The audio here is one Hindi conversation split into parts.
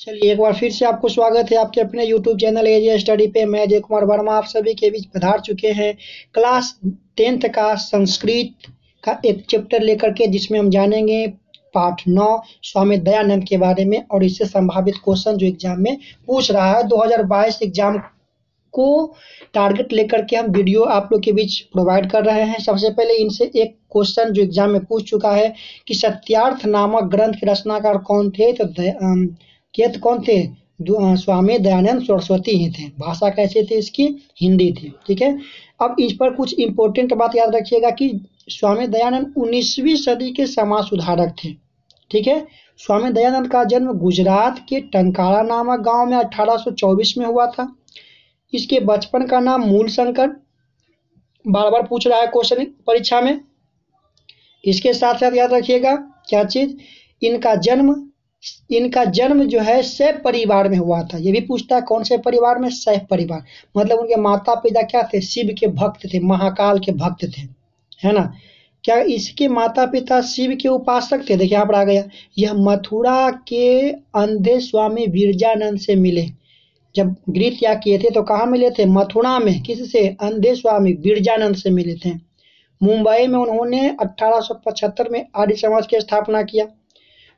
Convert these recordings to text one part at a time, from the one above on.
चलिए एक बार फिर से आपको स्वागत है आपके अपने YouTube चैनल एजे स्टडी पे। मैं अजय कुमार वर्मा आप सभी के बीच पधार चुके हैं क्लास 10th का संस्कृत का एक चैप्टर लेकर के, जिसमें हम जानेंगे पाठ 9 स्वामी दयानंद के बारे में और इससे संभावित क्वेश्चन जो एग्जाम में पूछ रहा है। 2022 एग्जाम को टारगेट लेकर के हम वीडियो आप लोग के बीच प्रोवाइड कर रहे हैं। सबसे पहले इनसे एक क्वेश्चन जो एग्जाम में पूछ चुका है कि सत्यार्थ नामक ग्रंथ के रचनाकार कौन थे, तो कौन थे? स्वामी दयानंद सरस्वती ही थे। भाषा कैसे थी इसकी? हिंदी थी। ठीक है, अब इस पर कुछ इंपॉर्टेंट बात याद रखिएगा कि स्वामी दयानंद 19वीं सदी के समाज सुधारक थे। ठीक है, स्वामी दयानंद का जन्म गुजरात के टंकारा नामक गांव में 1824 में हुआ था। इसके बचपन का नाम मूल शंकर, बार बार पूछ रहा है क्वेश्चन परीक्षा में। इसके साथ साथ याद रखिएगा क्या चीज, इनका जन्म जो है शैव परिवार में हुआ था। ये भी पूछता है कौन से परिवार में? शैव परिवार। मतलब उनके माता पिता क्या थे? शिव के भक्त थे, महाकाल के भक्त थे, है ना। क्या इसके माता पिता शिव के उपासक थे? देखिए यहाँ पर आ गया, यह मथुरा के अंधे स्वामी विरजानंद से मिले। जब गृह त्याग किए थे तो कहाँ मिले थे? मथुरा में। किससे? अंधे स्वामी विरजानंद से मिले थे। मुंबई में उन्होंने 1875 में आर्य समाज की स्थापना किया।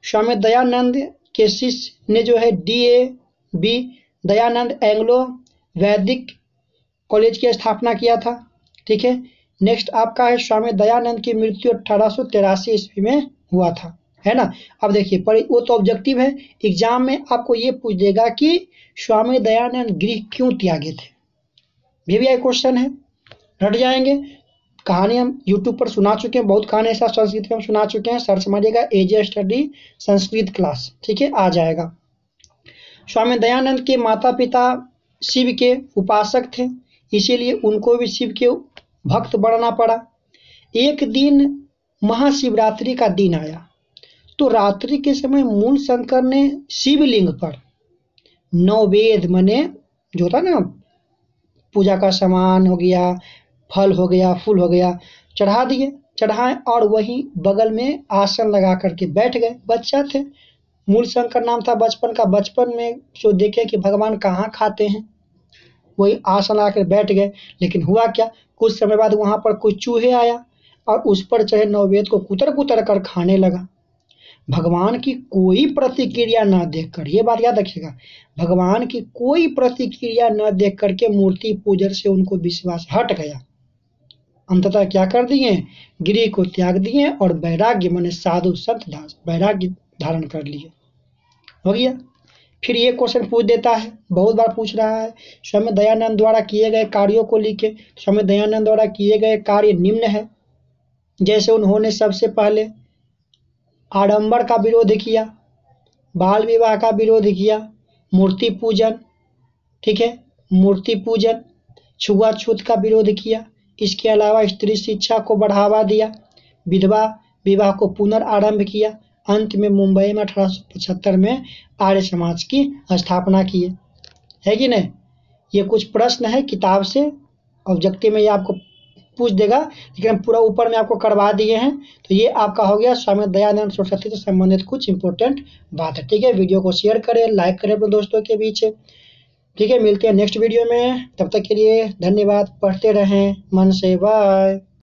स्वामी दयानंद के शिष्य ने जो है DAV दयानंद एंग्लो वैदिक कॉलेज की स्थापना किया था। ठीक है, नेक्स्ट आपका है स्वामी दयानंद की मृत्यु 1883 ईस्वी में हुआ था, है ना। अब देखिए वो तो ऑब्जेक्टिव है, एग्जाम में आपको ये पूछ देगा कि स्वामी दयानंद गृह क्यों त्यागे थे। भी क्वेश्चन है, रट जाएंगे। कहानी हम YouTube पर सुना चुके हैं, बहुत कहानी ऐसा संस्कृत में हम सुना चुके हैं। सर्च मारिएगा एजे स्टडी संस्कृत क्लास, ठीक है, आ जाएगा। स्वामी दयानंद के माता पिता शिव के उपासक थे, इसीलिए उनको भी शिव के भक्त बनना पड़ा। एक दिन महाशिवरात्रि का दिन आया तो रात्रि के समय मूल शंकर ने शिवलिंग पर नववेद मने जो होता ना, पूजा का सामान हो गया, फल हो गया, फूल हो गया, चढ़ाए और वहीं बगल में आसन लगा करके बैठ गए। बच्चा थे, मूल शंकर नाम था बचपन का। बचपन में जो देखे कि भगवान कहाँ खाते हैं, वही आसन आकर बैठ गए। लेकिन हुआ क्या, कुछ समय बाद वहां पर कोई चूहे आया और उस पर चढ़े नववेद को कुतर कर खाने लगा। भगवान की कोई प्रतिक्रिया न देखकर, ये बात याद रखिएगा, भगवान की कोई प्रतिक्रिया न देख करके मूर्ति पूजन से उनको विश्वास हट गया। अंततः क्या कर दिए? गृह को त्याग दिए और वैराग्य माने साधु संत वैराग्य धारण कर लिए। हो गया। फिर ये क्वेश्चन पूछ देता है, बहुत बार पूछ रहा है, स्वामी दयानंद द्वारा किए गए कार्यों को लिखे। स्वामी दयानंद द्वारा किए गए कार्य निम्न है। जैसे उन्होंने सबसे पहले आडंबर का विरोध किया, बाल विवाह का विरोध किया, मूर्ति पूजन, ठीक है, मूर्ति पूजन, छुआछूत का विरोध किया। इसके अलावा स्त्री शिक्षा को बढ़ावा दिया, विधवा विवाह को पुनर्आरंभ किया। अंत में मुंबई में 1875 में आर्य समाज की स्थापना किए। है कि नहीं? ये कुछ प्रश्न है किताब से, ऑब्जेक्टिव में ये आपको पूछ देगा, लेकिन हम पूरा ऊपर में आपको करवा दिए हैं। तो ये आपका हो गया स्वामी दयानंद सरस्वती से संबंधित कुछ इंपॉर्टेंट बात है। ठीक है, वीडियो को शेयर करें, लाइक करें अपने दोस्तों के बीच। ठीक है, मिलते हैं नेक्स्ट वीडियो में, तब तक के लिए धन्यवाद। पढ़ते रहें मन से। बाय।